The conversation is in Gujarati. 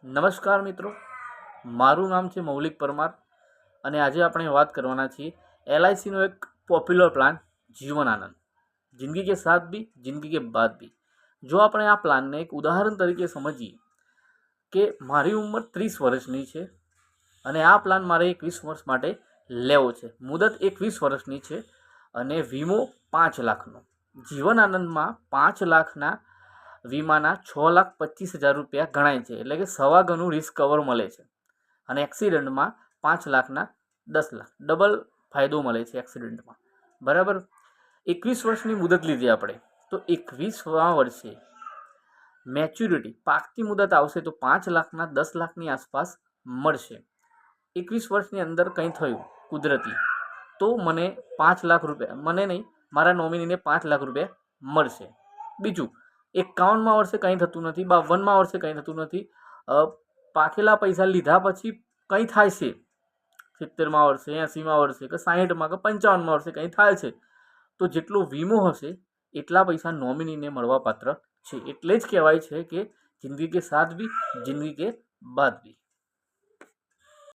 નમસ્કાર મિત્રો, મારું નામ છે મૌલિક પરમાર અને આજે આપણે વાત કરવાના છીએ એલઆઈસીનો એક પોપ્યુલર પ્લાન જીવન આનંદ, જિંદગી કે સાથ ભી જિંદગી કે બાદ ભી। જો આપણે આ પ્લાનને એક ઉદાહરણ તરીકે સમજીએ કે મારી ઉંમર 30 વર્ષની છે અને આ પ્લાન મારે 21 વર્ષ માટે લેવો છે, મુદત 21 વર્ષની છે અને વીમો 5 લાખનો। જીવન આનંદમાં 5 લાખના વીમાના 6,25,000 રૂપિયા ગણાય છે, એટલે કે સવા ગણું રિસ્ક કવર મળે છે અને એક્સિડન્ટમાં 5 લાખના 10 લાખ ડબલ ફાયદો મળે છે એક્સિડન્ટમાં, બરાબર। 21 વર્ષની મુદત લીધી આપણે, તો 21મા વર્ષે મેચ્યુરિટી પાકતી મુદત આવશે તો 5 લાખના 10 લાખની આસપાસ મળશે। 21 વર્ષની અંદર કંઈ થયું કુદરતી તો મને 5 લાખ રૂપિયા, મને નહીં, મારા નોમિનીને 5 લાખ રૂપિયા મળશે। બીજું, 51મા વર્ષે કંઈ થતું નથી, 52મા વર્ષે કંઈ થતું નથી, પાકેલા પૈસા લીધા પછી કંઈ થાય છે 70મા વર્ષે, 80મા વર્ષે કે 60મા કે 55મા વર્ષે કંઈ થાય છે તો જેટલો વીમો હશે એટલા પૈસા નોમિનીને મળવા પાત્ર છે। એટલે જ કહેવાય છે કે જિંદગી કે સાથ ભી જિંદગી કે બાદ ભી।